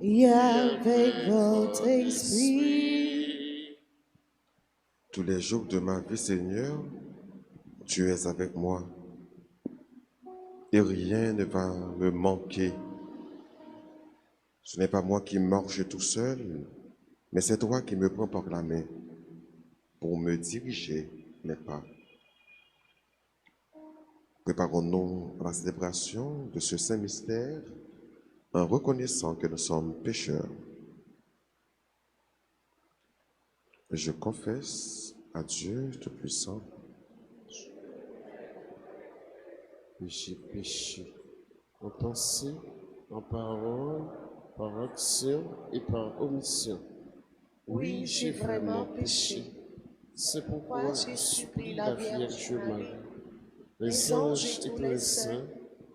et avec votre esprit. Tous les jours de ma vie, Seigneur, tu es avec moi et rien ne va me manquer. Ce n'est pas moi qui marche tout seul, mais c'est toi qui me prends par la main pour me diriger les pas. Préparons-nous à la célébration de ce saint mystère en reconnaissant que nous sommes pécheurs. Je confesse à Dieu Tout-Puissant que j'ai péché en pensée, en parole, par action et par omission. Oui, j'ai vraiment péché. C'est pourquoi je supplie la Vierge Marie, les les anges et tous les saints,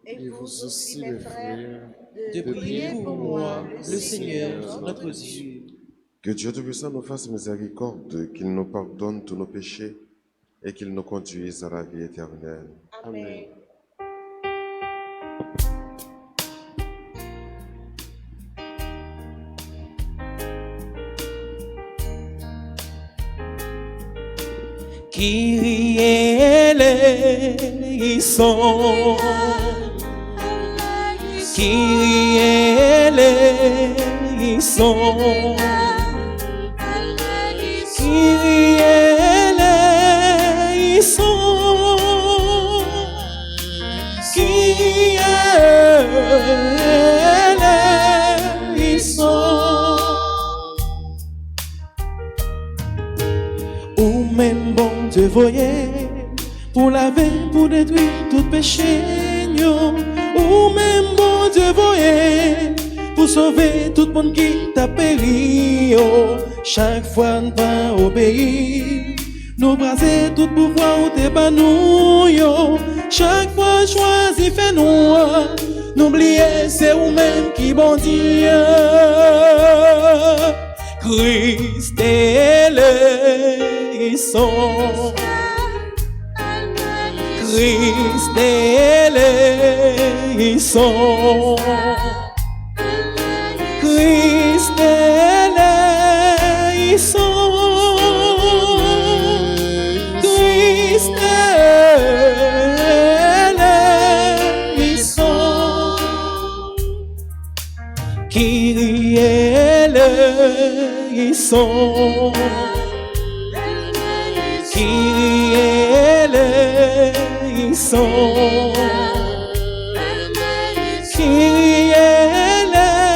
et vous aussi les frères, de prier pour moi, le Seigneur notre Dieu. que Dieu Tout-Puissant nous fasse miséricorde, qu'il nous pardonne tous nos péchés et qu'il nous conduise à la vie éternelle. Amen. Kyrie eleison, Kyrie eleison, Kyrie eleison, Kyrie eleison. Ou même bon Dieu voyez, pour laver, pour détruire tout péché, ou même bon Dieu voyez, pour sauver tout le monde qui t'a péri. Chaque fois nous pas obéir, nous braser tout pouvoir ou t'es pas nous. Chaque fois choisi fait nous, n'oubliez c'est vous-même qui bon Dieu. Christ eleison, Christ eleison, Christ eleison, Christ eleison, Kyrie eleison, Kyrie eleison, Kyrie eleison,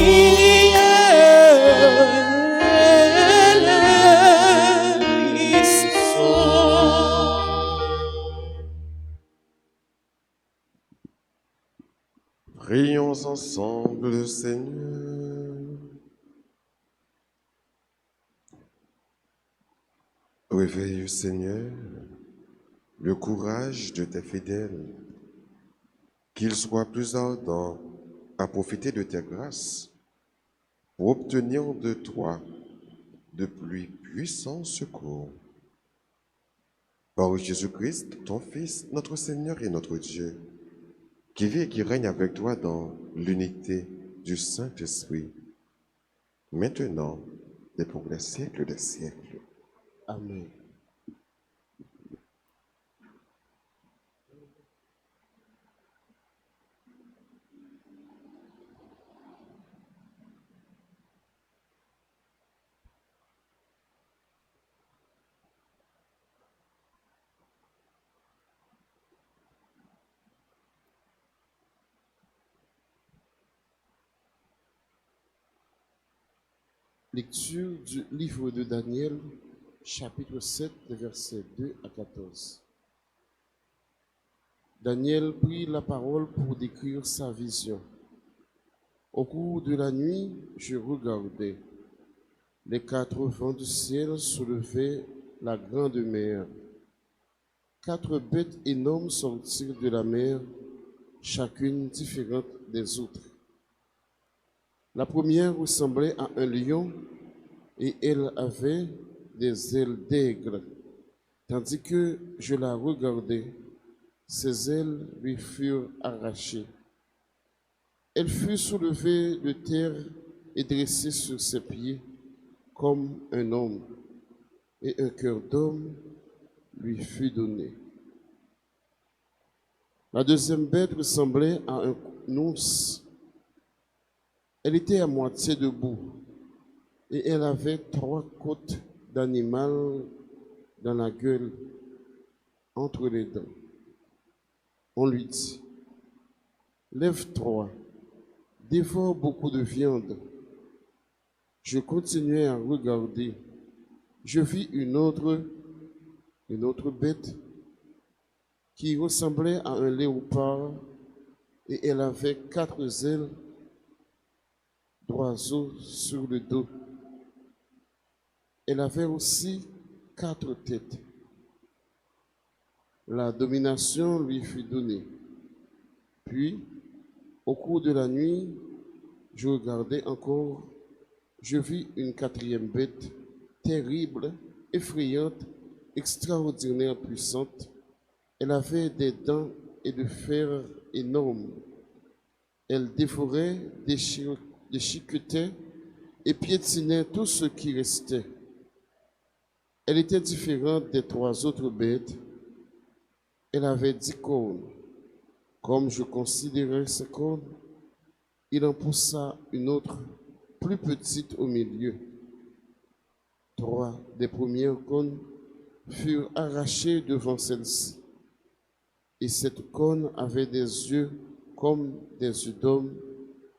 Kyrie Prions ensemble le Seigneur. Réveille, Seigneur, le courage de tes fidèles, qu'ils soient plus ardents à profiter de tes grâces pour obtenir de toi de plus puissants secours. Par Jésus-Christ, ton Fils, notre Seigneur et notre Dieu, qui vit et qui règne avec toi dans l'unité du Saint-Esprit, maintenant et pour les siècles des siècles. Amen. Lecture du livre de Daniel, chapitre 7, versets 2 à 14. Daniel prit la parole pour décrire sa vision. Au cours de la nuit, je regardais. Les quatre vents du ciel soulevaient la grande mer. Quatre bêtes énormes sortirent de la mer, chacune différente des autres. La première ressemblait à un lion et elle avait des ailes d'aigle. Tandis que je la regardais, Ses ailes lui furent arrachées. Elle fut soulevée de terre et dressée sur ses pieds comme un homme, et un cœur d'homme lui fut donné. La deuxième bête ressemblait à un ours. Elle était à moitié debout, et elle avait 3 côtes d'animal dans la gueule, entre les dents. On lui dit, lève-toi, dévore beaucoup de viande. Je continuais à regarder. Je vis une autre bête qui ressemblait à un léopard et elle avait 4 ailes d'oiseau sur le dos. Elle avait aussi 4 têtes. La domination lui fut donnée. Puis, au cours de la nuit, je regardais encore, je vis une 4e bête, terrible, effrayante, extraordinaire, puissante. Elle avait des dents et de fer énormes. Elle dévorait, déchiquetait et piétinait tout ce qui restait. Elle était différente des 3 autres bêtes. Elle avait 10 cornes. Comme je considérais ces cornes, il en poussa une autre, plus petite au milieu. 3 des premières cornes furent arrachées devant celle-ci. Et cette corne avait des yeux comme des yeux d'homme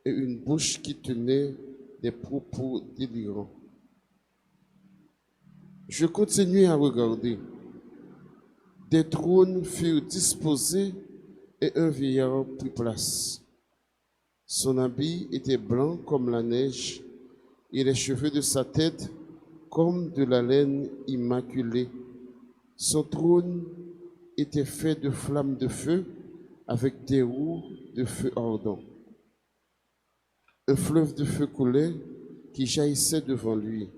et une bouche qui tenait des propos délirants. Je continuai à regarder. Des trônes furent disposés et un vieillard prit place. Son habit était blanc comme la neige et les cheveux de sa tête comme de la laine immaculée. Son trône était fait de flammes de feu avec des roues de feu ardent. Un fleuve de feu coulait qui jaillissait devant lui.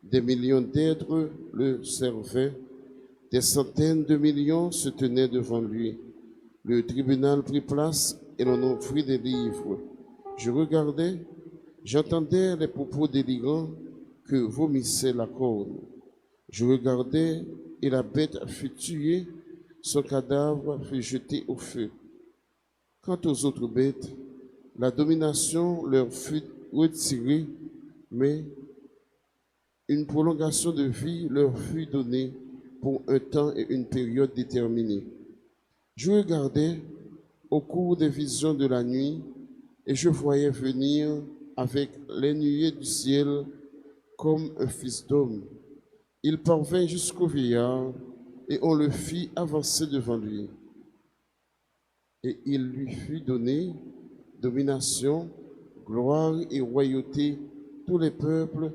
Des millions d'êtres le servaient. Des centaines de millions se tenaient devant lui. Le tribunal prit place et l'on offrit des livres. Je regardais, j'entendais les propos délirants que vomissait la corne. Je regardais et la bête fut tuée, son cadavre fut jeté au feu. Quant aux autres bêtes, la domination leur fut retirée, mais une prolongation de vie leur fut donnée pour un temps et une période déterminée. Je regardais au cours des visions de la nuit et je voyais venir avec les nuées du ciel comme un fils d'homme. Il parvint jusqu'au vieillard et on le fit avancer devant lui. Et il lui fut donné domination, gloire et royauté. Tous les peuples,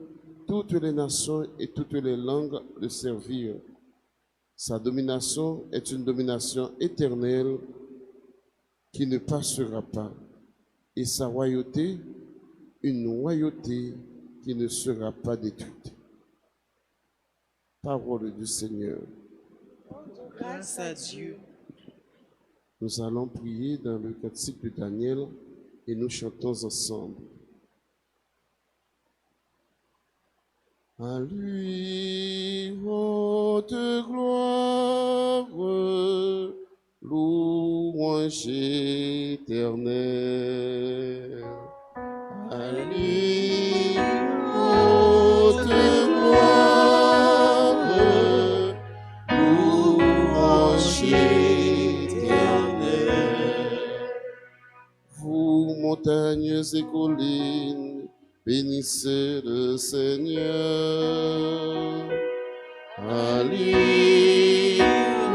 toutes les nations et toutes les langues le servirent. Sa domination est une domination éternelle qui ne passera pas, et sa royauté, une royauté qui ne sera pas détruite. Parole du Seigneur. Grâce à Dieu. Nous allons prier dans le cantique de Daniel et nous chantons ensemble. À lui, haute gloire, louange éternelle. À lui, haute gloire, louange éternelle. Vous, montagnes et collines, bénissez le Seigneur. À lui,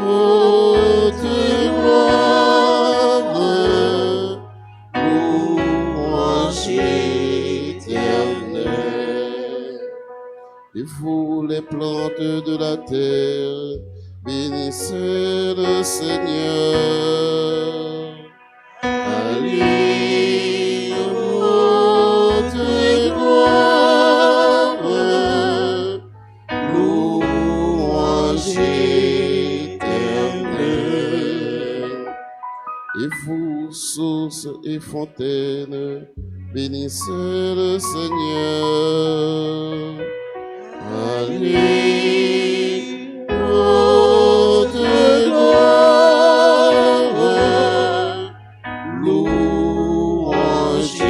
haute gloire, louange éternelle. Et vous, les plantes de la terre, bénissez le Seigneur. À lui, haute gloire, louange éternelle. vous, source et fontaine, bénissez le Seigneur. À lui, haute gloire, louange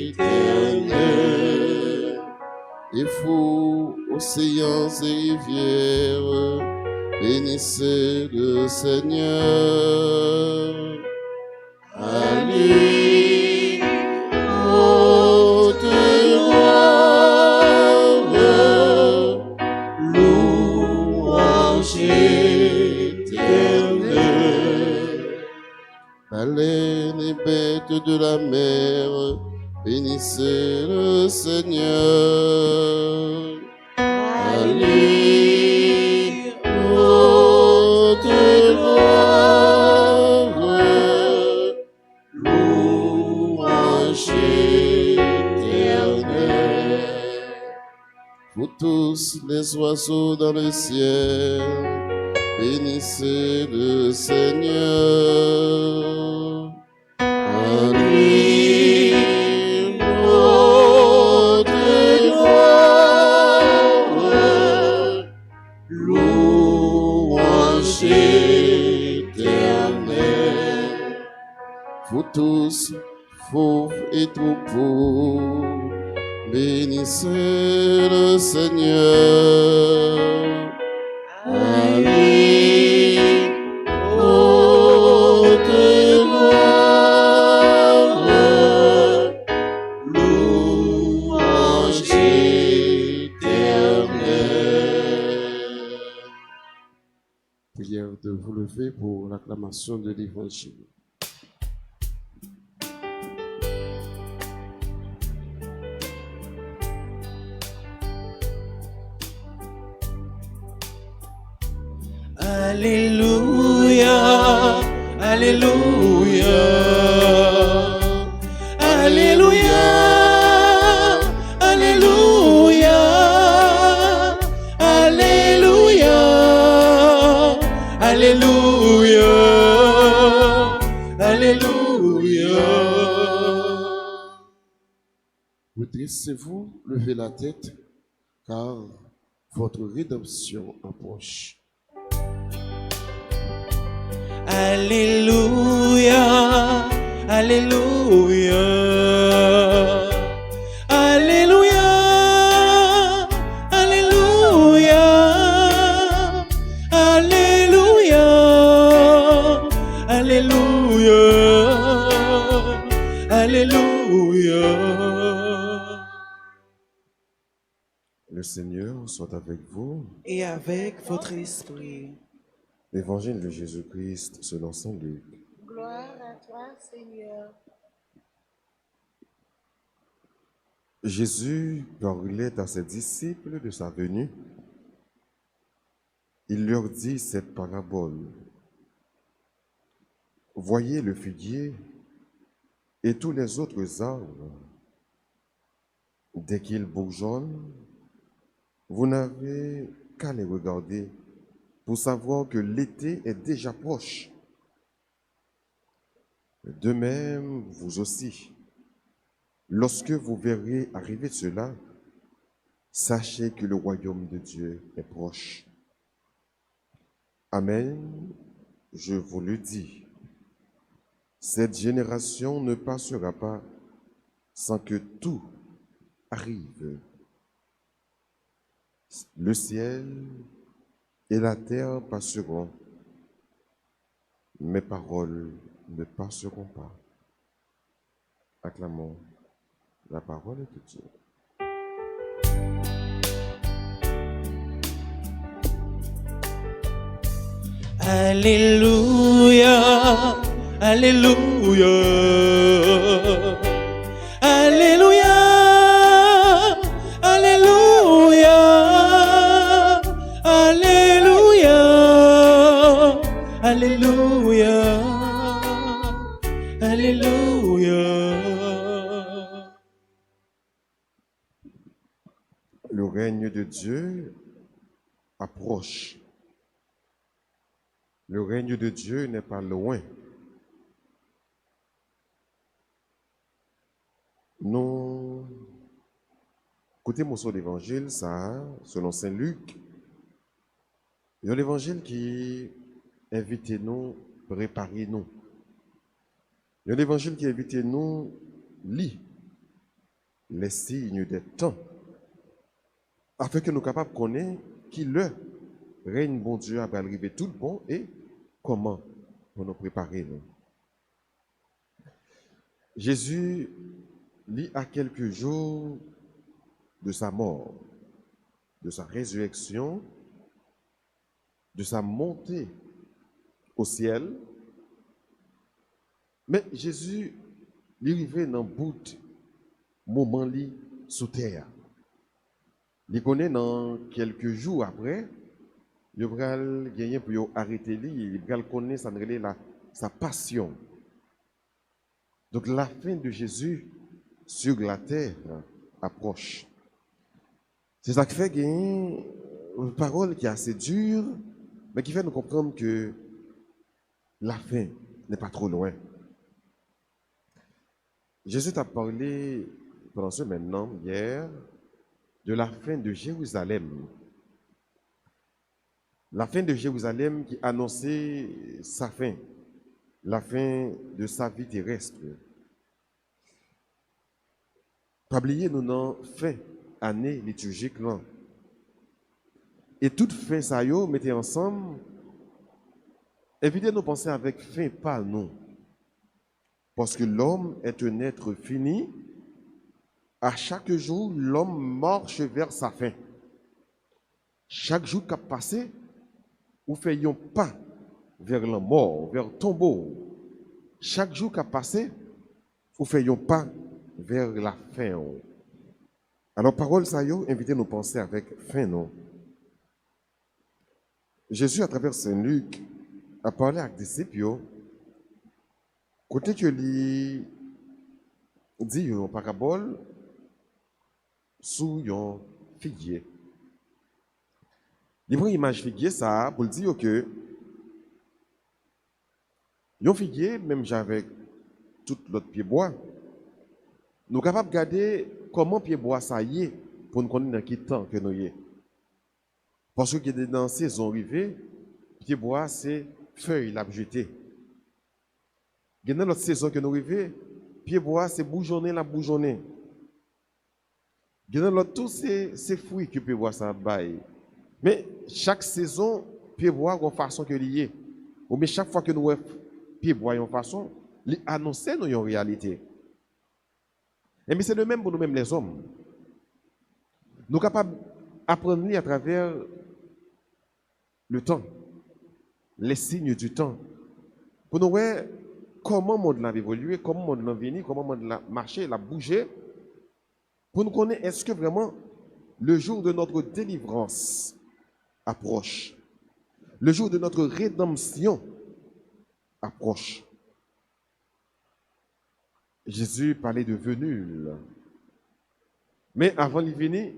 éternelle. Et vous, océans et rivières, bénissez le Seigneur. À lui, haute gloire, louange éternelle. Baleines et bêtes de la mer, bénissez le Seigneur. À lui, haute gloire, louange éternelle. Vous tous les oiseaux dans le ciel, bénissez le Seigneur. À lui, haute gloire, louange éternelle. Vous tous, fauves et troupeaux, bénissez le Seigneur. À lui, haute gloire, louange éternelle. Prière de vous lever pour l'acclamation de l'Évangile. Alléluia, Alléluia, Alléluia, Alléluia, Alléluia, Alléluia, Alléluia. Redressez-vous, levez la tête, car votre rédemption approche. Alléluia, Alléluia, Alléluia, Alléluia, Alléluia, Alléluia, Alléluia. Le Seigneur soit avec vous. Et avec votre esprit. Évangile de Jésus-Christ selon saint Luc. Gloire à toi, Seigneur. Jésus parlait à ses disciples de sa venue. Il leur dit cette parabole. Voyez le figuier et tous les autres arbres. Dès qu'ils bourgeonnent, vous n'avez qu'à les regarder pour savoir que l'été est déjà proche. De même, vous aussi, lorsque vous verrez arriver cela, sachez que le royaume de Dieu est proche. Amen, je vous le dis. Cette génération ne passera pas sans que tout arrive. Le ciel et la terre passeront, mes paroles ne passeront pas. Acclamons la parole de Dieu. Alléluia, Alléluia, Alléluia, Alléluia, Alléluia, Alléluia, Alléluia. Le règne de Dieu approche. Le règne de Dieu n'est pas loin. nous écoutez morceau d'évangile, ça, selon Saint Luc. Il y a l'évangile qui invite nous, préparer nous. Il y a l'évangile qui invite nous, lire les signes des temps, afin que nous soyons capables de connaître qui le règne bon Dieu va arriver tout le bon et comment pour nous préparer. Nous. Jésus lit à quelques jours de sa mort, de sa résurrection, de sa montée au ciel. Mais Jésus, il est arrivé dans bout moment li sous terre. Il connaît dans quelques jours après, il va gagner pour arrêter lui, il va connaître sa passion. Donc la fin de Jésus sur la terre approche. C'est ça qui fait gagner une parole qui est assez dure, mais qui fait nous comprendre que la fin n'est pas trop loin. Jésus t'a parlé pendant ce maintenant, hier, de la fin de Jérusalem. La fin de Jérusalem qui annonçait sa fin, la fin de sa vie terrestre. Pas oublier nous non fin année liturgique là. Et toute fin ça yo mettez ensemble. Évitez nous penser avec fin pas non. Parce que l'homme est un être fini. À chaque jour, l'homme marche vers sa fin. Chaque jour qui a passé, nous faisons pas vers la mort, vers le tombeau. Chaque jour qui a passé, nous faisons pas vers la fin. Alors, parole ça y est, invitez nous penser avec fin, non? Jésus, à travers Saint Luc, a parlé avec des disciples. Côté que lui dit une parabole sous un figuier. Il prend image figuier ça pour dire que un figuier, même avec tout l'autre pied bois, nous sommes capables de regarder comment pied bois ça y est pour nous connaître dans quel temps que nous y est. Parce que dans la saison arrivée, pied bois c'est feuille la jeté. Dans notre saison que nous arrivons, pied bois c'est bourgeonner la bourgeonner. Dans l'autre tout c'est fruits que pied bois ça baille. Mais chaque saison, pied bois a une façon que lié. Ou mais chaque fois que nous pied bois une façon, il annonce nous une réalité. Et mais c'est le même pour nous-mêmes les hommes. Nous sommes capables d'apprendre à travers le temps, les signes du temps. Pour nous voir comment le monde a évolué, comment le monde a venu, comment le monde a marché, a bougé. Pour nous connaître, est-ce que vraiment le jour de notre délivrance approche? Le jour de notre rédemption approche. Jésus parlait de venue. Mais avant de venir,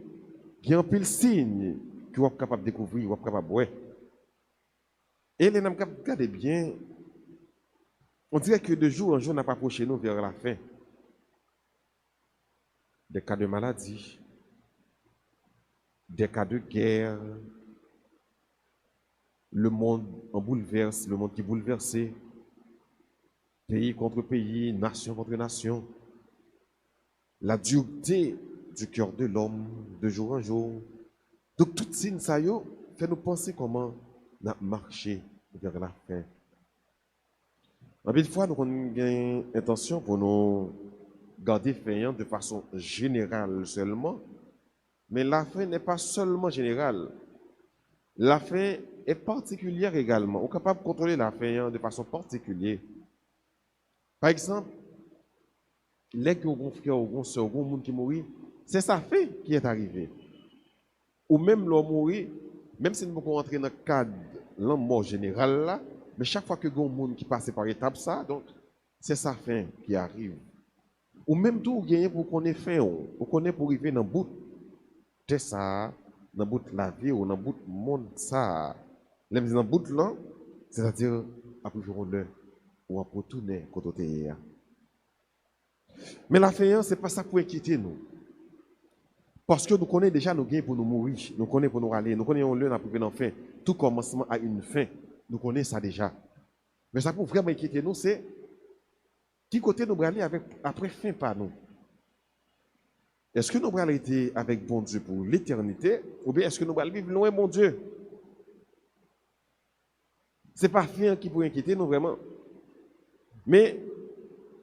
il y a un peu de signes que vous êtes capable de découvrir, vous êtes capable de voir. Et les gens regardez bien, on dirait que de jour en jour, on n'a pas approché nous vers la fin. Des cas de maladie, des cas de guerre, le monde en bouleverse, le monde qui est bouleversé, pays contre pays, nation contre nation, la dureté du cœur de l'homme de jour en jour. Donc, tout signe ça fait nous penser comment on a marché vers la fin. En une fois, nous avons une intention pour nous garder fin de façon générale seulement, mais la fin n'est pas seulement générale. La fin est particulière également. On est capable de contrôler la fin de façon particulière. Par exemple, les gens qui ont frère ou soeur ou monde qui mourit, c'est sa fin qui est arrivée. Ou même l'homme mourit, même si nous pouvons rentrer dans le cadre de la mort générale là, mais chaque fois que un monde qui passe par étape ça, donc c'est sa fin qui arrive. Ou même tout gagner pour qu'on ait fin, ou qu'on ait pour arriver dans le bout de ça, dans le bout de la vie ou dans le bout du monde ça. Dans le bout là, c'est-à-dire après jour l'heure ou après tourner côté. Mais la fin, ce n'est pas ça pour inquiéter nous. Parce que nous connaissons déjà nos gains pour nous mourir, nous connaissons pour nous aller, nous connaissons le lieu pour nous fin. Tout commencement a une fin. Nous connaissons ça déjà. Mais ça pour vraiment inquiéter nous, c'est qui côté nous aller avec après fin par nous. Est-ce que nous allons être avec bon Dieu pour l'éternité ou bien est-ce que nous allons vivre loin mon Dieu? Ce n'est pas fin qui peut inquiéter nous vraiment. Mais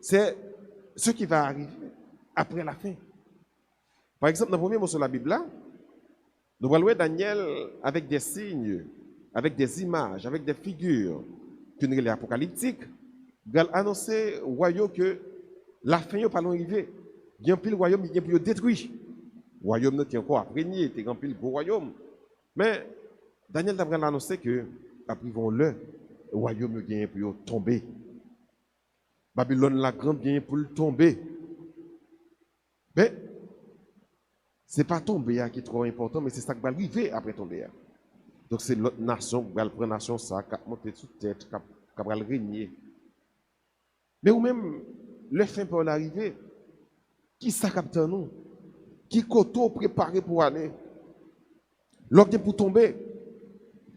c'est ce qui va arriver après la fin. Par exemple, dans le premier mot sur la Bible, là, nous voyons Daniel avec des signes, avec des images, avec des figures, qu'une réalité apocalyptique, il a annoncé au royaume que la fin n'est pas arrivée. Il y a un pile royaume qui est pour détruire. Le royaume n'est encore à régner, il y a un pile gros royaume. Mais Daniel a annoncé que, après le royaume est pour tomber. Babylone la grande vient pour tomber. Mais ce n'est pas tomber qui est trop important, mais c'est ça qui va arriver après tomber. Donc c'est l'autre nation qui va prendre nation ça, qui va monter sous tête, qui va régner. Mais ou même, le fin peut arriver, qui s'accapte nous? Qui coteau préparé pour aller? L'ordre pour tomber.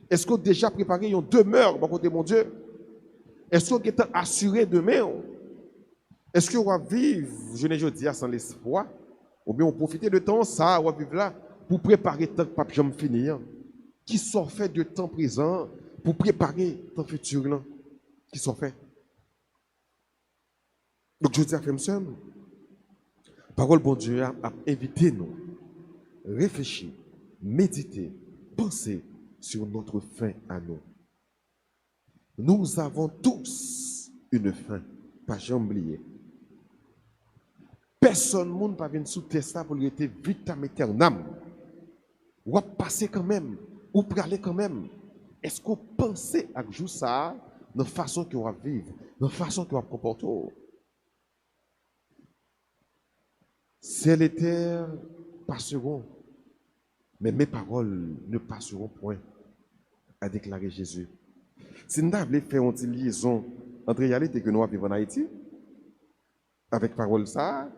Est-ce qu'on a déjà préparé une demeure dans côté mon Dieu? Est-ce qu'on est assuré demain? Est-ce qu'on va vivre, je ne dis pas sans l'espoir, ou bien on profiter de temps, ça, on va vivre là, pour préparer tant que pape jamais finir? Qui sont fait de temps présent pour préparer temps futur là? Qui sont faits? Donc je dis à frère, parole bon Dieu a invité nous, réfléchir, méditer, penser sur notre fin à nous. Nous avons tous une fin, pas jamais oublier. Personne ne peut venir sous testa pour lui être vitam aeternam. Ou à passer quand même, ou pour aller quand même. Est-ce qu'on pense à jouer ça, dans la façon qu'on va vivre, dans la façon qu'on va comporter? Ciel et terre passeront, mais mes paroles ne passeront point, a déclaré Jésus. Si nous avons fait une liaison entre la réalité que nous vivons en Haïti, avec parole ça,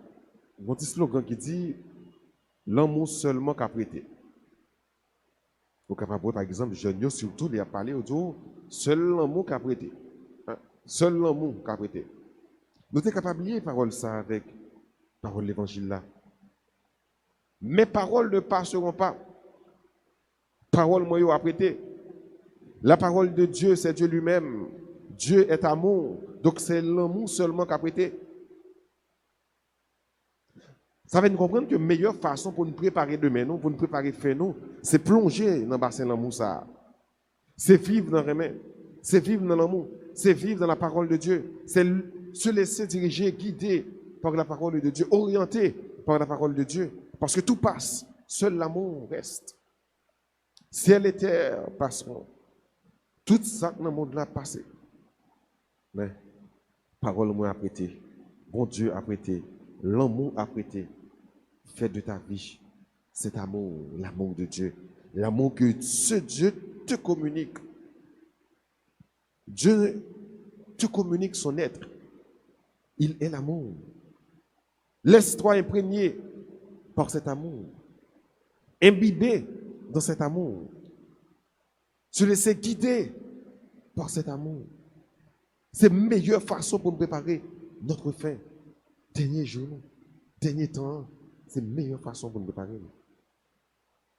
il y a un petit slogan qui dit l'amour seulement qu'a prêté. Vous capable par exemple, jeunes surtout, il a parlé autour seul l'amour qu'a prêté. Seul l'amour qu'a prêté. Nous sommes capables de lier parole ça avec parole de l'évangile là. Mes paroles ne passeront pas. Parole moi a prêté. La parole de Dieu, c'est Dieu lui-même. Dieu est amour. Donc c'est l'amour seulement qu'a prêté. Ça va nous comprendre que la meilleure façon pour nous préparer demain, nous, pour nous préparer faire nous, c'est plonger dans le bassin de l'amour. C'est vivre dans le remède. C'est vivre dans l'amour. C'est vivre dans la parole de Dieu. C'est se laisser diriger, guider par la parole de Dieu, orienter par la parole de Dieu. Parce que tout passe. Seul l'amour reste. Ciel et terre passeront. Tout ça dans le monde là passé. Mais parole moi a prêté. Bon Dieu a prêté. L'amour a prêté. Fais de ta vie cet amour, l'amour de Dieu. L'amour que ce Dieu te communique. Dieu te communique son être. Il est l'amour. Laisse-toi imprégner par cet amour. Imbibé dans cet amour. Se laisser guider par cet amour. C'est la meilleure façon pour nous préparer notre fin. Dernier jour, dernier temps, c'est la meilleure façon pour nous préparer.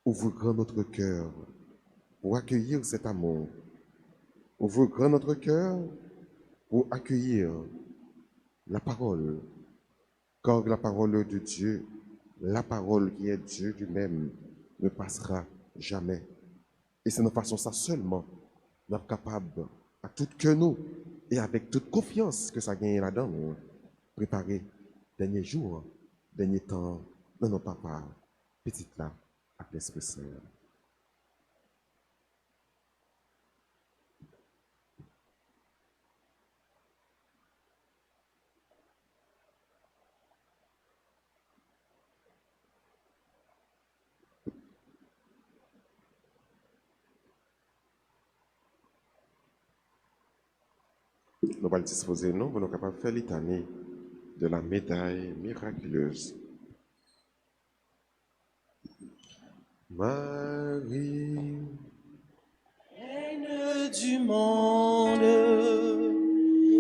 Ouvre grand notre cœur pour accueillir cet amour. Ouvre grand notre cœur pour accueillir la parole. Car la parole de Dieu, la parole qui est Dieu lui-même, ne passera jamais. Et c'est de façon ça seulement, nous sommes capables, à tout que nous, et avec toute confiance que ça gagne là-dedans, nous préparer dernier jour, dernier temps, dans nos papas, petite là, à l'Esprit Saint. Nous allons disposer, nous, pour nous capables de faire litanie de la médaille miraculeuse. Marie, Reine du monde,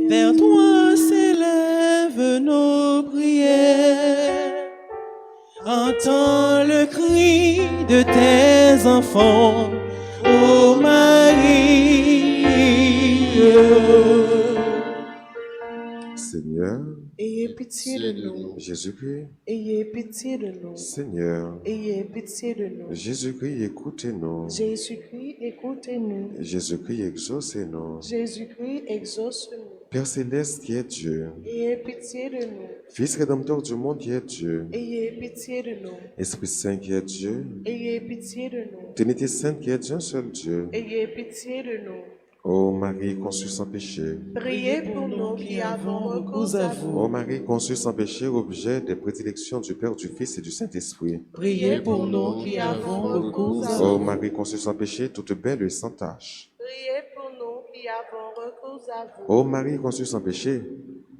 vers toi s'élèvent nos prières. Entends le cri de tes enfants, ô Marie. Seigneur, Ayez pitié de nous. Jésus-Christ, Ayez pitié de nous. Seigneur, Ayez pitié de nous. Jésus-Christ, écoutez-nous. Jésus-Christ, écoutez-nous. Jésus-Christ, exaucez-nous. Jésus-Christ, exauce-nous. Père céleste qui est Dieu, Ayez pitié de nous. Fils rédempteur du monde qui est Dieu, Ayez pitié de nous. Esprit Saint qui est Dieu, Ayez pitié de nous. Trinité Sainte qui est un seul Dieu. Ayez pitié de nous. Ô Marie conçue sans péché, Priez pour nous qui avons recours à vous. ô Marie conçue sans péché, objet des prédilections du Père, du Fils et du Saint-Esprit. Priez pour nous qui avons recours à Ô vous. Marie conçue sans péché, toute belle et sans tache. Priez pour nous qui avons recours à vous. Ô Marie conçue sans péché,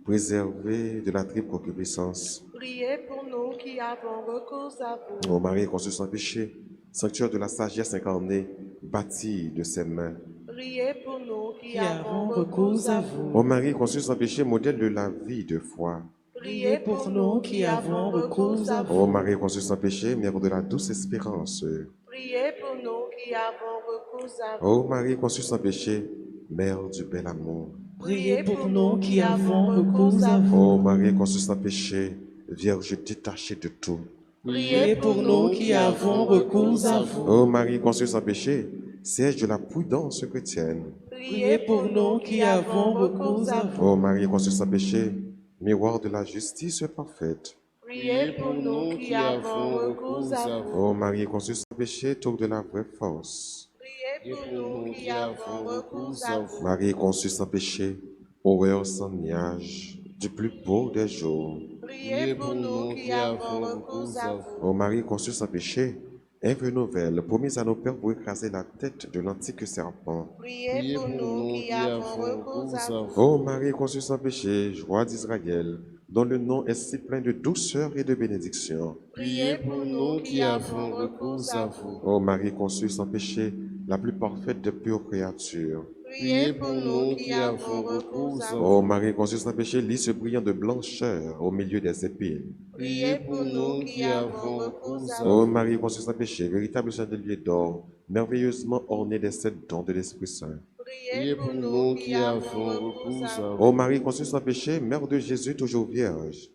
préservée de la triple concupiscence. Priez pour nous qui avons recours à vous. Ô Marie conçue sans péché, sanctuaire de la sagesse incarnée, bâtie de ses mains. Priez pour nous qui Qui avons avons recours recours à à vous. vous. Ô Marie conçue sans péché, modèle de la vie de foi. Priez pour nous qui avons recours à Ô vous. Marie conçue sans péché, mère de la douce espérance. Priez pour nous qui avons recours à vous. Ô Marie conçue sans péché, mère du bel amour. Priez pour nous qui avons recours à vous. Ô Marie conçue sans péché, Vierge détachée de tout. Priez pour nous qui avons recours à vous. Ô Marie conçue sans péché, siège de la prudence chrétienne. Priez pour nous qui avons recours à vous. Ô Marie conçue sans péché, miroir de la justice parfaite. Priez pour nous qui avons recours à vous. Ô Marie conçue sans péché, tour de la vraie force. Priez pour nous qui avons recours à vous. Marie conçue sans péché, horreur sans niage, du plus beau des jours. Priez pour nous qui avons recours à vous. Ô Marie conçue sans péché, Ève nouvelle, promise à nos pères pour écraser la tête de l'antique serpent. Priez pour nous qui avons recours à vous. Ô Marie conçue sans péché, joie d'Israël, dont le nom est si plein de douceur et de bénédiction. Priez pour nous qui avons recours à vous. Ô Marie conçue sans péché, la plus parfaite des pures créatures. Priez pour nous qui avons recours à vous. Ô Marie conçue sans péché, lys brillant de blancheur au milieu des épines. Priez pour nous qui avons recours à vous. Ô Marie conçue sans péché, véritable chandelier d'or, merveilleusement orné des sept dons de l'Esprit Saint. Priez pour nous qui avons recours à vous. Ô Marie conçue sans péché, Mère de Jésus, toujours vierge.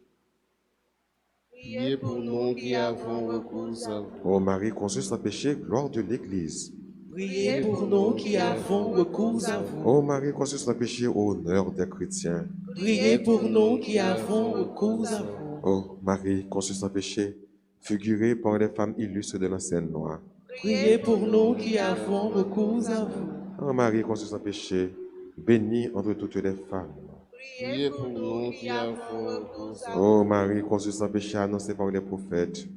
Priez pour nous qui avons recours à vous. Ô Marie conçue sans péché, gloire de l'Église. Priez pour nous qui avons recours à vous. Ô Marie conçue sans péché, honneur des chrétiens. Priez pour nous qui avons recours à vous. Ô Marie conçue sans péché, figurée par les femmes illustres de l'ancienne loi. Priez pour nous qui avons recours à vous. Ô Marie conçue sans péché, bénie entre toutes les femmes. Priez pour nous qui avons recours à vous. Ô Marie conçue sans péché, annoncée par les prophètes.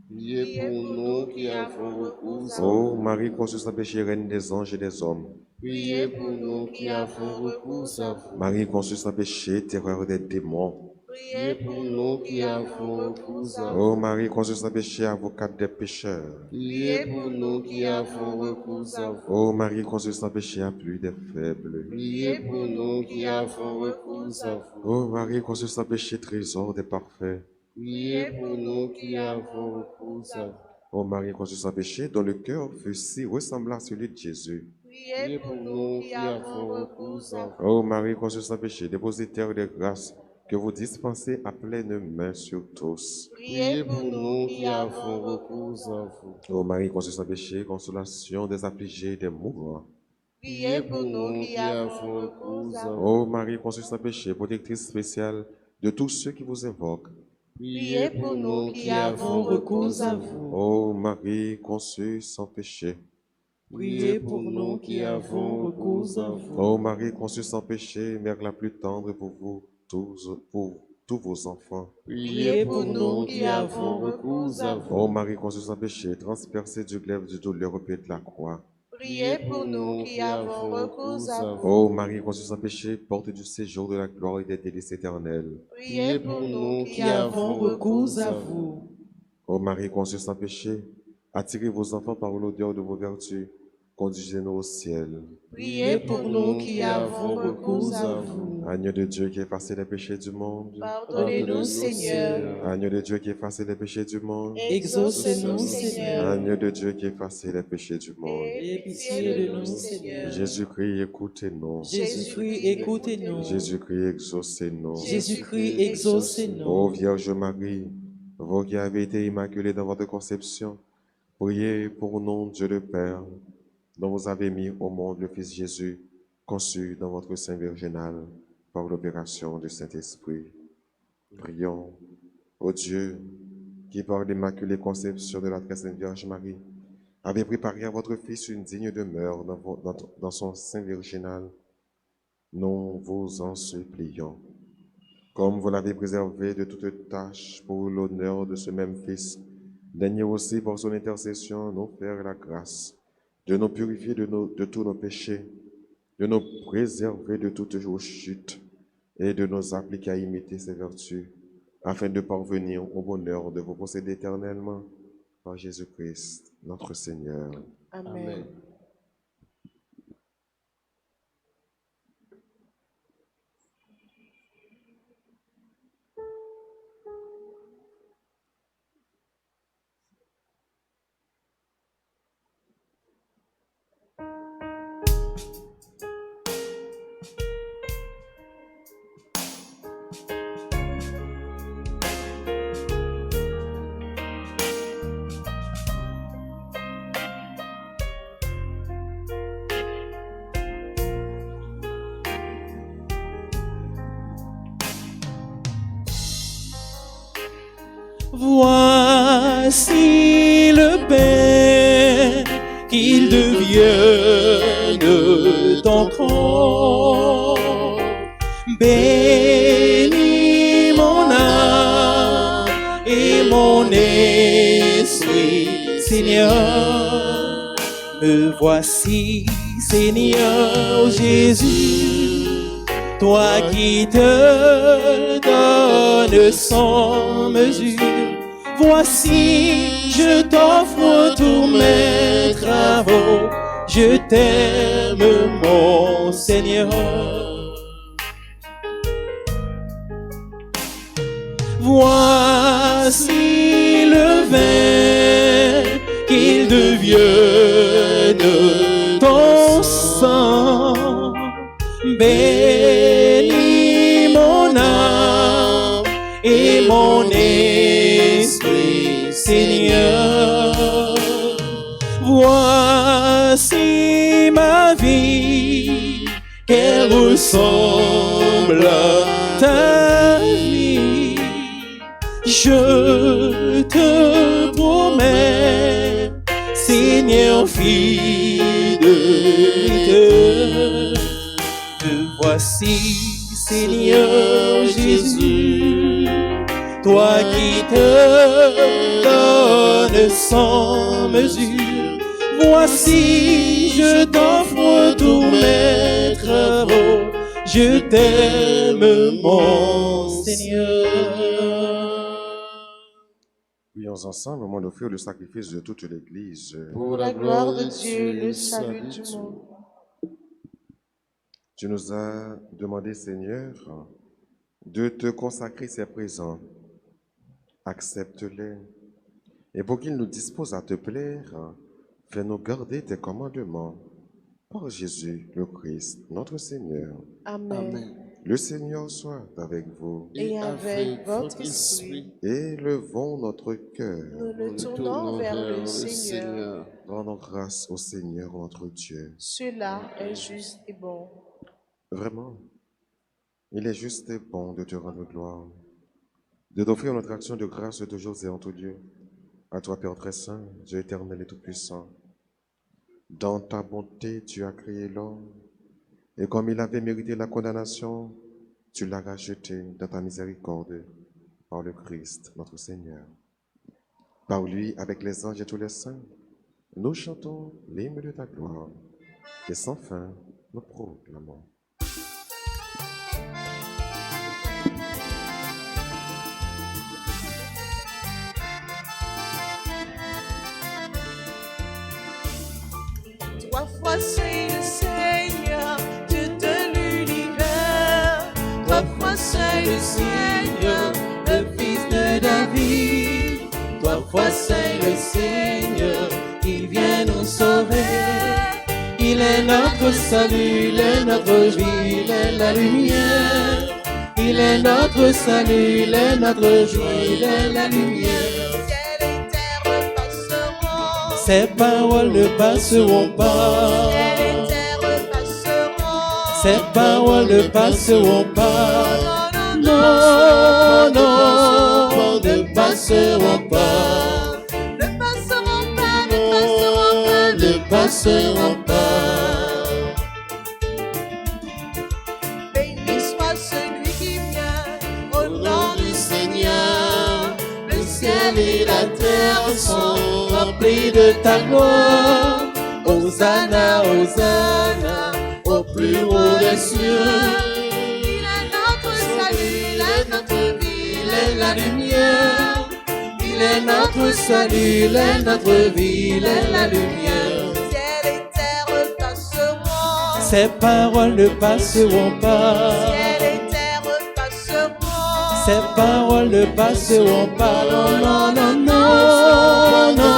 Priez pour nous qui avons recours à vous. Ô Marie conçue sans péché, reine des anges et des hommes. Priez pour nous qui avons recours à vous. Marie conçue sans péché, terreur des démons. Priez pour nous qui avons recours à vous. Ô Marie conçue sans péché, avocate des pécheurs. Priez pour nous qui avons recours à vous. Ô Marie conçue sans péché, appui des faibles. Priez pour nous qui avons recours à vous. Ô Marie conçue sans péché, trésor des parfaits. Priez pour nous qui avons recours à vous. Ô Marie conçue sans péché, dont le cœur fut si ressemblant à celui de Jésus. Priez pour nous qui avons recours à vous. Ô Marie conçue sans péché, dépositaire de grâce, que vous dispensez à pleine main sur tous. Priez pour nous qui avons recours à vous. Ô Marie conçue sans péché, consolation des affligés et des mourants. Priez pour nous qui avons recours à vous. Ô Marie conçue sans péché, protectrice spéciale de tous ceux qui vous invoquent. Priez pour nous qui Avons avons recours à vous. Ô Marie conçue sans péché. Priez pour nous qui avons recours à vous. Ô Marie conçue sans péché, mère la plus tendre pour vous pour tous vos enfants. Priez pour nous qui avons recours à vous. Ô Marie conçue sans péché, transpercée du glaive du douleur au pied de la croix. Priez pour nous qui avons recours à vous. Ô Marie conçue sans péché, porte du séjour de la gloire et des délices éternelles. Priez pour nous qui avons avons recours recours à à vous. vous. Ô Marie conçue sans péché, attirez vos enfants par l'odeur de vos vertus, conduisez-nous au ciel. Priez pour nous qui avons recours à vous. Agneau de Dieu qui effacez les péchés du monde. Pardonnez-nous, Seigneur. Agneau de Dieu qui effacez les péchés du monde. Exaucez-nous, Seigneur. Agneau de Dieu qui effacez les péchés du monde. Ayez pitié de nous, Seigneur. Jésus-Christ, écoutez-nous. Jésus-Christ, écoutez-nous. Jésus-Christ, exaucez-nous. Jésus-Christ, exaucez-nous. Ô Vierge Marie, vous qui avez été immaculée dans votre conception, priez pour nous, Dieu le Père, dont vous avez mis au monde le Fils Jésus, conçu dans votre sein virginal par l'opération du Saint-Esprit. Prions, ô Dieu, qui par l'immaculée conception de la très sainte Vierge Marie, avez préparé à votre Fils une digne demeure dans son sein virginal. Nous vous en supplions. Comme vous l'avez préservé de toute tâche pour l'honneur de ce même Fils, daignez aussi par son intercession nous faire la grâce de nous purifier de tous nos péchés, de nous préserver de toutes chutes et de nous appliquer à imiter ses vertus, afin de parvenir au bonheur de vous posséder éternellement par Jésus-Christ, notre Seigneur. Amen. Voici le Père, qu'il devienne ton corps. Bénis mon âme et mon esprit, Seigneur. Me voici, Seigneur Jésus, toi qui te donnes sans mesure. Voici, je t'offre tous mes travaux, je t'aime, mon Seigneur. Voici le vin, qu'il devienne ton sang. Bénis mon âme et mon esprit, Seigneur. Voici ma vie, qu'elle ressemble à ta vie. Je te promets, Seigneur, fidélité. Te voici, Seigneur Jésus, toi qui te donnes sans mesure. Voici, je t'offre tous mes travaux, je t'aime, mon Seigneur. Prions ensemble au moment d'offrir le sacrifice de toute l'Église. Pour la gloire de Dieu, le salut du monde. Tu nous as demandé, Seigneur, de te consacrer ces présents. Accepte-les. Et pour qu'ils nous disposent à te plaire, fais-nous garder tes commandements. Par Jésus le Christ, notre Seigneur. Amen. Le Seigneur soit avec vous. Et avec votre esprit, Élevons notre cœur. nous nous tournons vers le Seigneur. Rendons grâce au Seigneur notre Dieu. Cela est juste et bon. Vraiment, il est juste et bon de te rendre gloire, de t'offrir notre action de grâce toujours et en tout lieu. À toi, Père très saint, Dieu éternel et tout-puissant. Dans ta bonté, tu as créé l'homme, et comme il avait mérité la condamnation, tu l'as racheté dans ta miséricorde par le Christ, notre Seigneur. Par lui, avec les anges et tous les saints, nous chantons l'hymne de ta gloire, et sans fin, nous proclamons. Trois fois c'est le Seigneur, Dieu de l'univers. Trois fois c'est le Seigneur, le Fils de David. Trois fois c'est le Seigneur qui vient nous sauver. Il est notre salut, il est notre vie, il est la lumière. Il est notre salut, il est notre joie, il est la lumière. Ciel et terre passeront, Ces paroles ne passeront pas. ciel et terre passeront, Ces paroles ne passeront pas. non, Non, ne passeront pas. ne passeront pas, ne passeront pas, Ne passeront pas. Béni soit celui qui vient au nom du Seigneur. Le ciel et la terre sont Remplis de ta gloire. Hosanna, Hosanna, Au plus haut des cieux. il est notre salut, il est notre vie, il Il est est la lumière. Il est notre salut, il est notre vie, il est la lumière. Ciel et terre passeront, Ces paroles ne passeront pas. ciel et terre passeront, Ces paroles ne passeront pas. Non, non, non, non, non.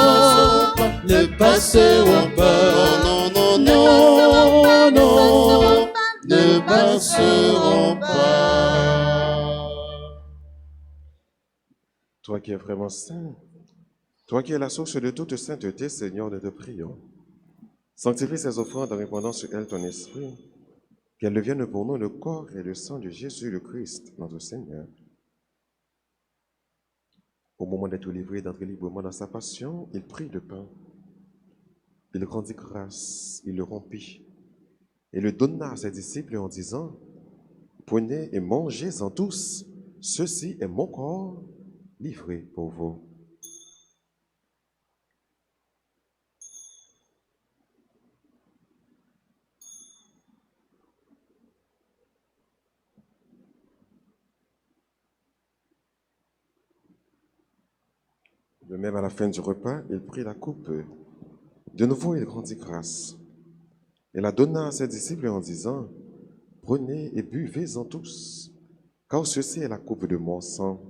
Ne passeront pas. Non, non, non, non. Ne passeront pas. Toi qui es vraiment saint, toi qui es la source de toute sainteté, Seigneur, nous te prions. Sanctifie ces offrandes en répandant sur elles ton esprit, qu'elles deviennent pour nous le corps et le sang de Jésus le Christ, notre Seigneur. Au moment d'être livré, d'entrer librement dans sa passion, il prit le pain. Il rendit grâce, il le rompit et le donna à ses disciples en disant, « Prenez et mangez-en tous, ceci est mon corps livré pour vous. » De même, à la fin du repas, il prit la coupe. De nouveau, il rendit grâce et la donna à ses disciples en disant, « Prenez et buvez-en tous, car ceci est la coupe de mon sang,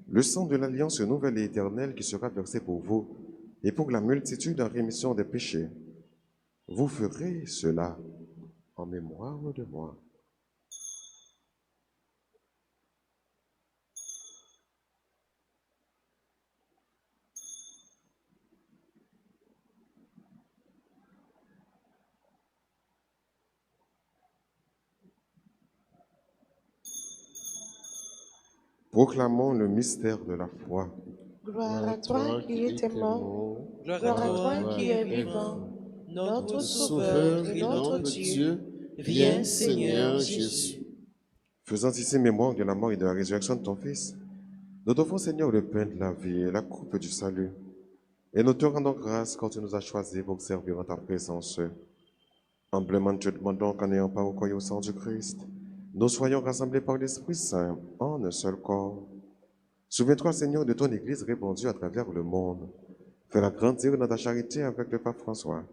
le sang de l'alliance nouvelle et éternelle qui sera versé pour vous et pour la multitude en rémission des péchés. Vous ferez cela en mémoire de moi. » Proclamons le mystère de la foi. Gloire à toi qui étais mort, Gloire à toi qui es vivant, notre Sauveur et notre Dieu, viens Seigneur Jésus. Faisant ici mémoire de la mort et de la résurrection de ton Fils, nous t'offrons, Seigneur, le pain de la vie et la coupe du salut. Et nous te rendons grâce quand tu nous as choisis pour servir en ta présence. Humblement, nous te demandons qu'en ayant part au corps et au sang du Christ, nous soyons rassemblés par l'Esprit Saint en un seul corps. Souviens-toi, Seigneur, de ton Église répandue à travers le monde. Fais-la grandir dans ta charité avec le pape François,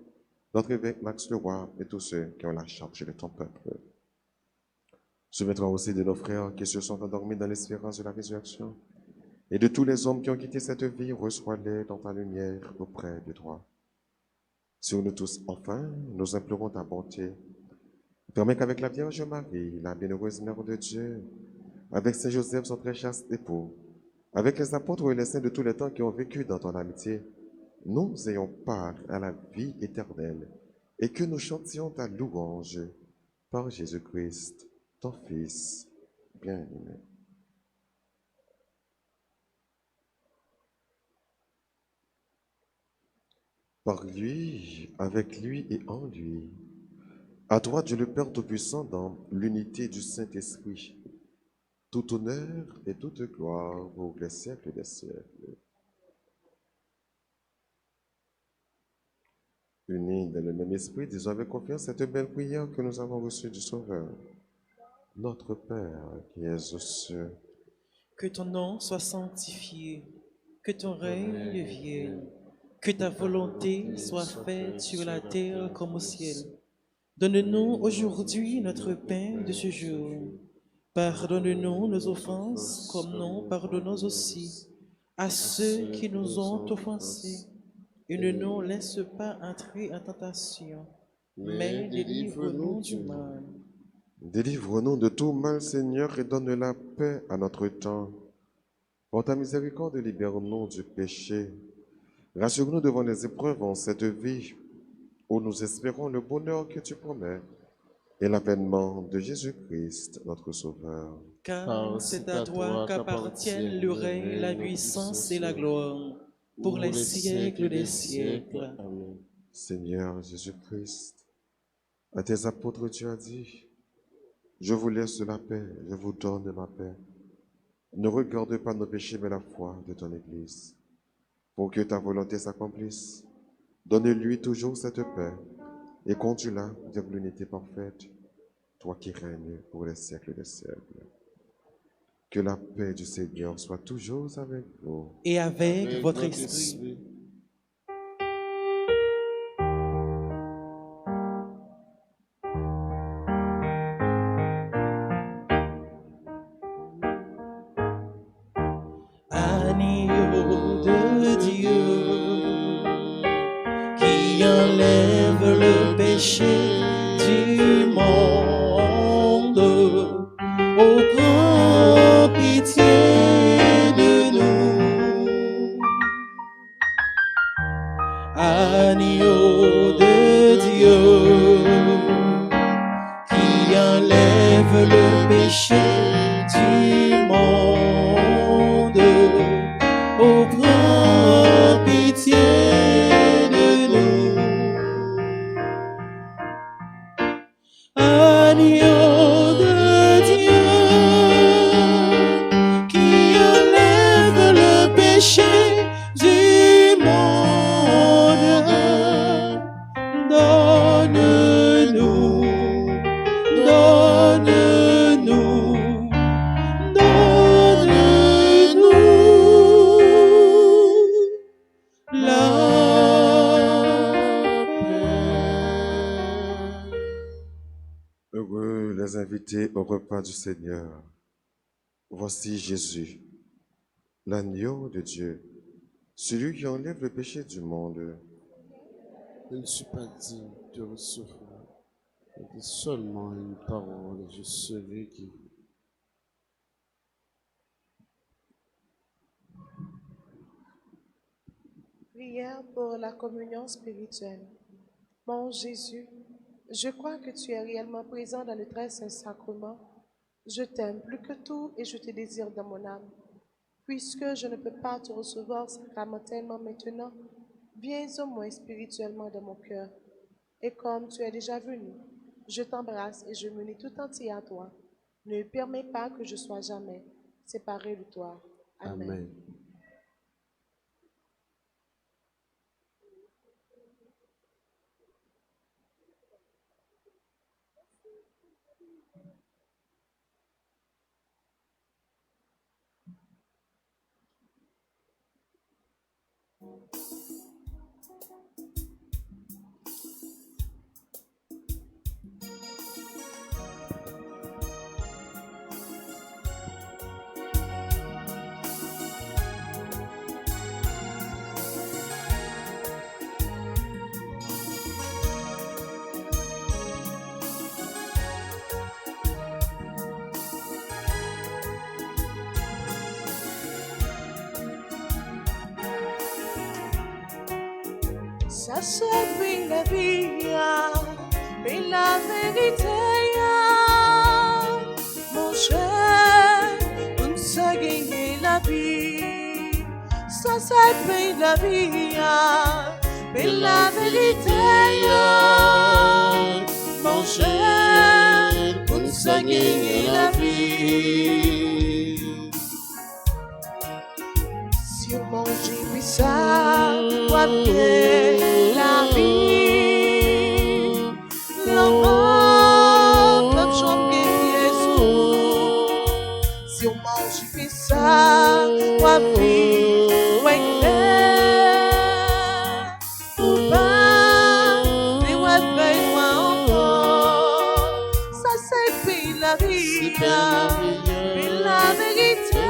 notre évêque Max Leroy et tous ceux qui ont la charge de ton peuple. Souviens-toi aussi de nos frères qui se sont endormis dans l'espérance de la résurrection et de tous les hommes qui ont quitté cette vie, reçois-les dans ta lumière auprès de toi. Sur nous tous, enfin, nous implorons ta bonté. Permets qu'avec la Vierge Marie, la bienheureuse Mère de Dieu, avec Saint Joseph, son très chaste époux, avec les apôtres et les saints de tous les temps qui ont vécu dans ton amitié, nous ayons part à la vie éternelle et que nous chantions ta louange par Jésus-Christ, ton Fils bien-aimé. Par lui, avec lui et en lui, à toi, Dieu le Père Tout-Puissant, dans l'unité du Saint-Esprit, tout honneur et toute gloire pour les siècles des siècles. Unis dans le même esprit, disons avec confiance cette belle prière que nous avons reçue du Sauveur. Notre Père qui es aux cieux, Que ton nom soit sanctifié, que ton règne vienne, que ta volonté soit faite sur la terre comme au ciel. Donne-nous aujourd'hui notre pain de ce jour. Pardonne-nous nos offenses comme nous pardonnons aussi à ceux qui nous ont offensés. Et ne nous laisse pas entrer en tentation, mais délivre-nous du mal. délivre-nous de tout mal, Seigneur, et donne la paix à notre temps. Pour ta miséricorde, libère-nous du péché. Rassure-nous devant les épreuves en cette vie, où nous espérons le bonheur que tu promets et l'avènement de Jésus-Christ, notre Sauveur. Car c'est à toi qu'appartiennent le règne, la puissance et la gloire, pour les siècles des siècles. Amen. Seigneur Jésus-Christ, à tes apôtres tu as dit, je vous laisse la paix, je vous donne ma paix. Ne regarde pas nos péchés, mais la foi de ton Église. Pour que ta volonté s'accomplisse, donne-lui toujours cette paix et conduis-la vers l'unité parfaite, toi qui règnes pour les siècles des siècles. Que la paix du Seigneur soit toujours avec vous. Et avec votre esprit. Agneau de Dieu, qui enlève le péché du monde, oh, prends pitié de nous. Agneau de Dieu, qui enlève le péché du monde, oh, prends pitié de nous. Agneau de Dieu, qui enlève le péché du monde, donne-nous, donne-nous, donne-nous la paix. Heureux les invités au repas du Seigneur. Voici Jésus, l'agneau de Dieu, celui qui enlève le péché du monde. Je ne suis pas digne de recevoir, mais dis seulement une parole et je serai guéri. Prière pour la communion spirituelle. Mon Jésus, je crois que tu es réellement présent dans le très saint sacrement. Je t'aime plus que tout et je te désire dans mon âme. Puisque je ne peux pas te recevoir sacramentellement maintenant, viens au moins spirituellement dans mon cœur. Et comme tu es déjà venu, je t'embrasse et je m'unis tout entier à toi. Ne permets pas que je sois jamais séparé de toi. Amen. Amen. Ça se prie la vie, mais la vérité, mon cher, on s'est gagné la vie. Ça se prie la vie, mais la vérité, mon cher, on s'est gagné la vie. Sur mon Jésus, ça doit être la vie. wa vie, ouais, ou pas, mais ouais, fais-moi encore. Ça c'est puis la vie, puis la vérité,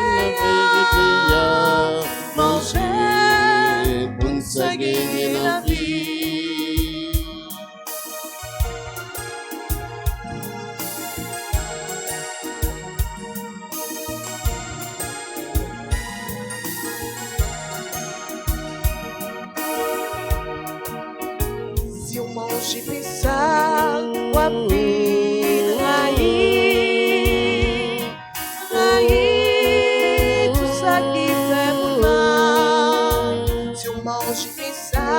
manger pour nous gagner la vie. Si on mange et puis ça, on va puis railler tout ça qui fait mal. Si on mange et puis ça,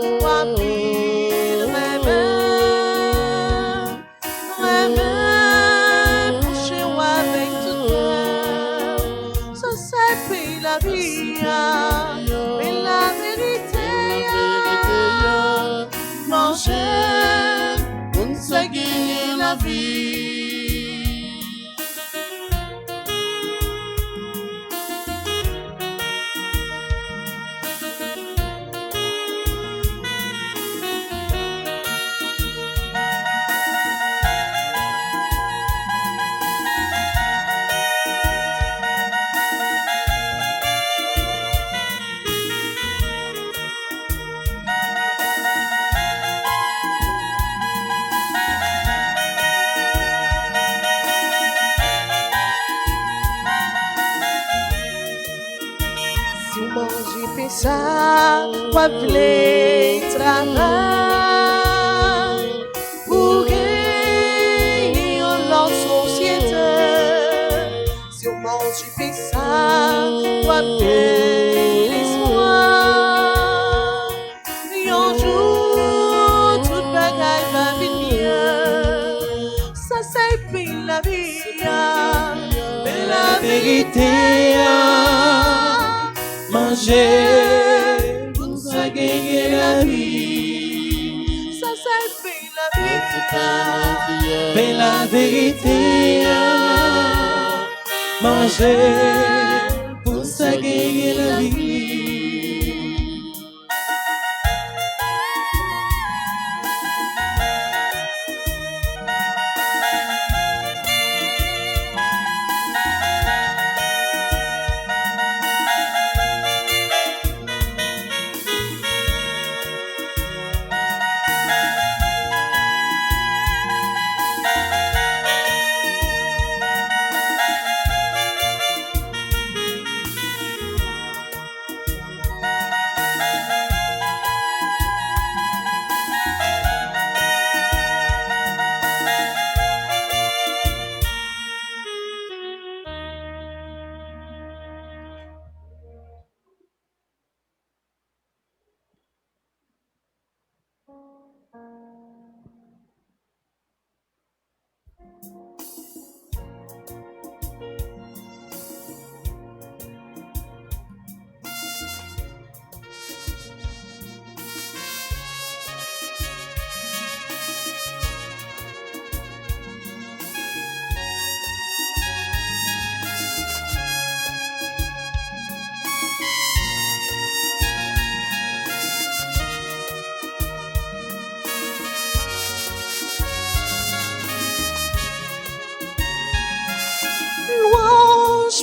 on va puis rêver, coucher avec tout cœur. Ça c'est puis la vie, mais la vérité. Manger pour nous gagner la vie. Si on mange et fait ça, on va travail pour gagner leur société. Si on mange et fait ça, on va l'espoir. Et un jour, toute bagaille va venir. Ça c'est puis la vie, mais la vérité. Manger pour nous gagner la vie. Ça c'est puis la vie, Mais la vérité, manger pour nous gagner la vie.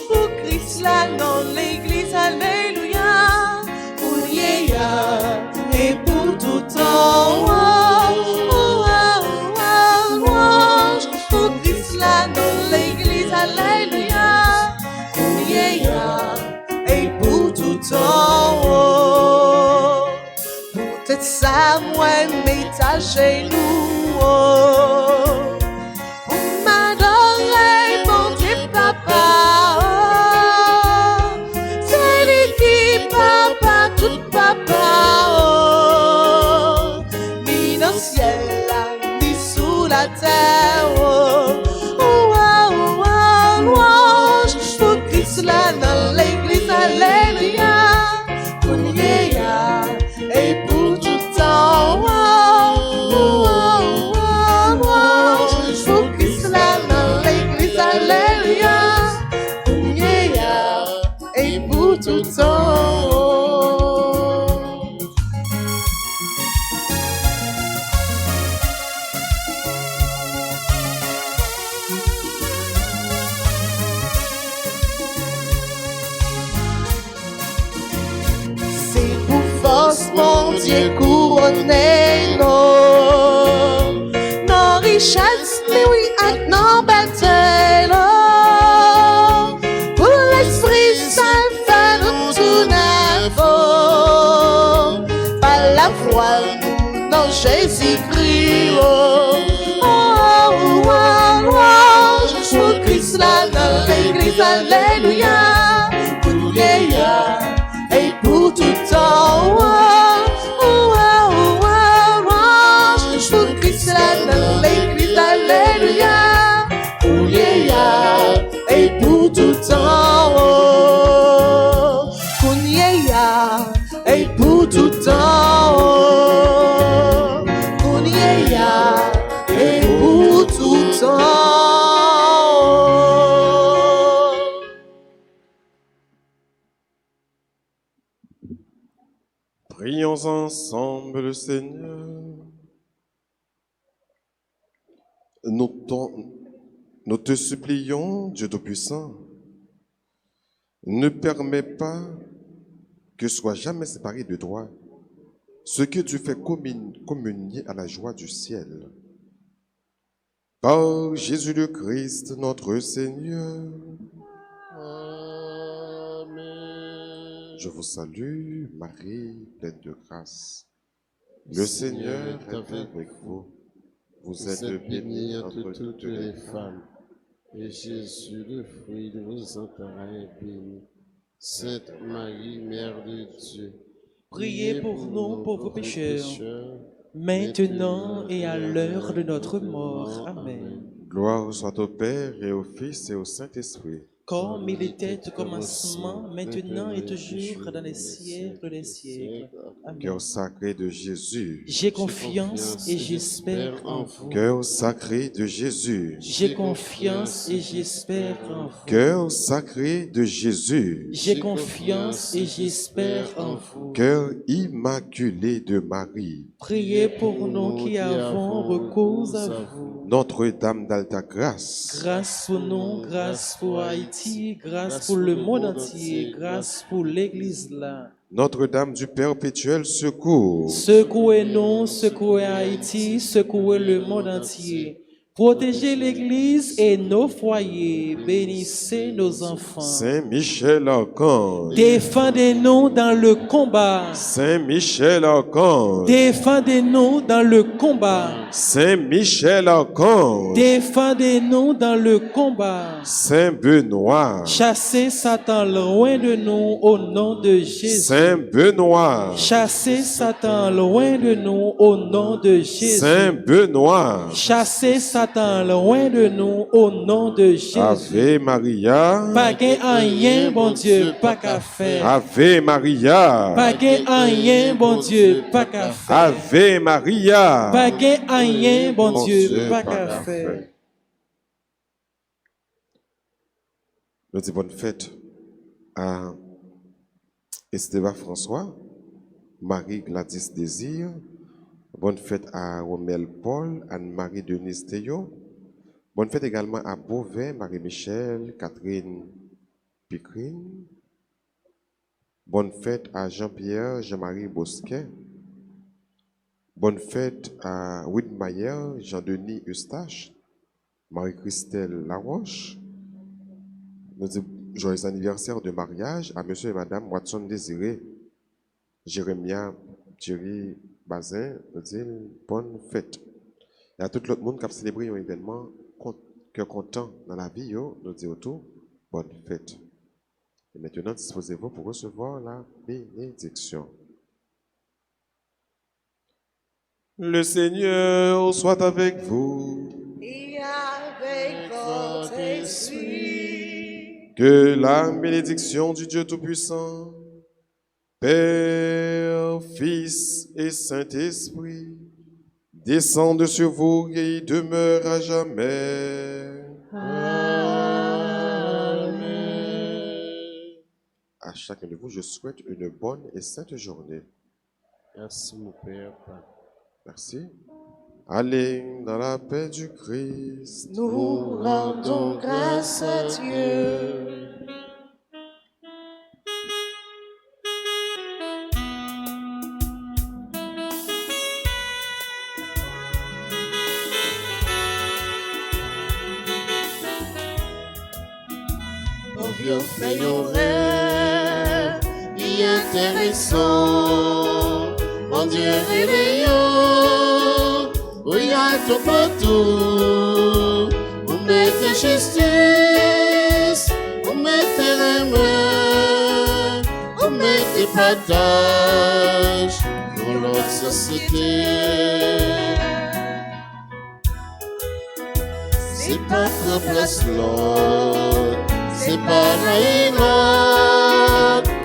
pour Christ là dans l'église, alléluia, pour Yéya et pour tout temps. Louange pour Christ là dans l'église, alléluia, pour Yéya et pour tout temps. Peut-être ça, moi, mais ta genoux. Ni dans le ciel, ni sous la terre. Louange pour Christ là dans l'église, alléluia, pour Yéya et pour tout temps. tout temps. C'est pour force, mon Dieu, couronné, non. Nos richesses, mais oui, avec nos batailles, non. Pour l'Esprit Saint, fait nous tout neuf, oh. Par la foi, nous, dans Jésus-Christ, oh. Oh, oh, oh, oh. Pour Christ, là, dans l'Église, alléluia. Pour vieillard et pour tout temps, oh, oh, oh, oh, oh. Pour Christ là dans l'Église, alléluia. Pour vieillard et pour tout temps, oh. Pour vieillard et pour tout temps, oh. Pour vieillard et pour tout temps. Prions ensemble le Seigneur. Nous te supplions, Dieu Tout-Puissant, ne permets pas que soit jamais séparé de toi ce que tu fais communier à la joie du ciel. Par Jésus le Christ, notre Seigneur. Je vous salue, Marie, pleine de grâce. Le Seigneur est avec vous. Vous êtes bénie entre toutes les femmes. Et Jésus, le fruit de vos entrailles, est béni. Sainte Marie, Mère de Dieu, Priez pour nous, pauvres pécheurs, maintenant et à l'heure de notre mort. Amen. Gloire soit au Père et au Fils et au Saint-Esprit. Comme il était au commencement, maintenant et toujours, dans les siècles des siècles. Amen. Cœur sacré de Jésus. J'ai confiance et j'espère en vous. Cœur sacré de Jésus. J'ai confiance et j'espère en vous. Cœur sacré de Jésus. J'ai confiance et j'espère en vous. Cœur immaculé de Marie. Priez pour nous qui avons recours à vous. Notre-Dame d'Alta Grâce. Grâce pour nous, grâce pour Haïti, grâce pour le monde entier, grâce pour l'Église là. Notre-Dame du perpétuel secours. Secouez-nous, secouez Haïti, secouez le monde entier. Protégez l'Église et nos foyers, bénissez nos enfants. Saint Michel Archange. Défendez-nous dans le combat. Saint Michel Archange. Défendez-nous dans le combat. Saint Michel Archange. Défendez-nous dans le combat. Saint Benoît. Chassez Satan loin de nous au nom de Jésus. Saint Benoît. Chassez Satan loin de nous au nom de Jésus. Saint Benoît. Chassez Satan loin de nous au nom de Jésus. Ave Maria. Pas gain rien, bon Dieu, pas qu'à faire. Ave Maria. Pas gain rien, bon Dieu, pas qu'à faire. Ave Maria. Pas gain rien, bon Dieu, pas qu'à faire. Nous disons bonne fête à Esteban François, Marie Gladys Désir. Bonne fête à Romel Paul, Anne-Marie Denise Théo. Bonne fête également à Beauvais, Marie-Michel, Catherine Picrine. Bonne fête à Jean-Pierre, Jean-Marie Bosquet. Bonne fête à Widmayer, Jean-Denis Eustache, Marie-Christelle Laroche. Nous disons joyeux anniversaire de mariage à monsieur et madame Watson Désiré, Jérémia Thierry Bazin, nous disons bonne fête. Et à tout l'autre monde qui a célébré un événement cœur content dans la vie, nous disons tout bonne fête. Et maintenant, disposez-vous pour recevoir la bénédiction. Le Seigneur soit avec vous. Et avec votre esprit. Que la bénédiction du Dieu Tout-Puissant, Père, Fils et Saint-Esprit, descende sur vous et demeure à jamais. Amen. à chacun de vous, je souhaite une bonne et sainte journée. Merci, mon Père. Merci. Allez dans la paix du Christ. Nous rendons grâce à Dieu. Vieux fait un rêve, il est intéressant. Mon Dieu réveillant, où il y a tout partout. Vous mettez justice, vous mettez les mains, vous mettez partage dans notre société. C'est pas qu'on place l'autre. C'est pas naïve,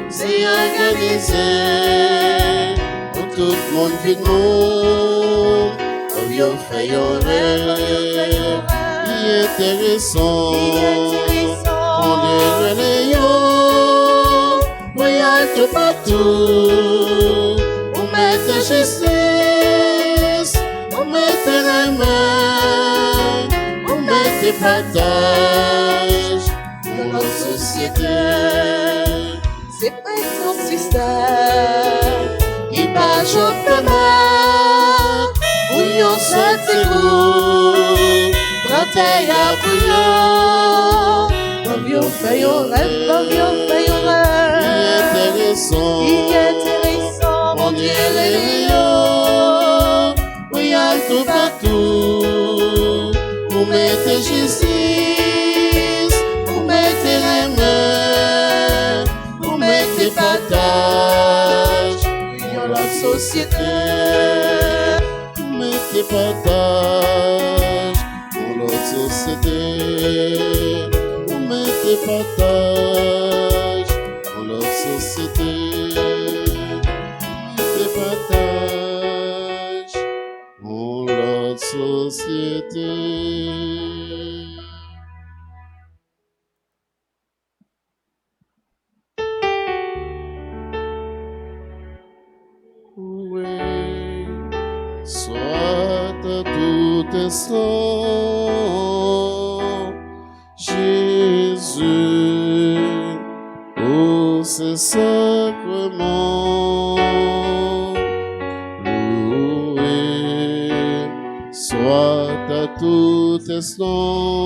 c'est organisé pour tout le monde vit de monde. Au vieux fait un rêve, il est intéressant. On est relayant, voyage tout partout. On met la justice, on met la main, on met des partages. Notre société, c'est pas son système qui pas chauffement, bouillon c'est goût, bretelle à bouillon, mon vieux fait un rêve, mon vieux fait un rêve, il est intéressant, mon Dieu les lions, oui à tout partout, vous mettez justice. Partage dans la société. Mettez partage dans notre société. Mettez partage dans notre société. Mettez partage dans notre société. Soit à tout instant, Jésus, ô ce sacrement, loué, soit à tout instant.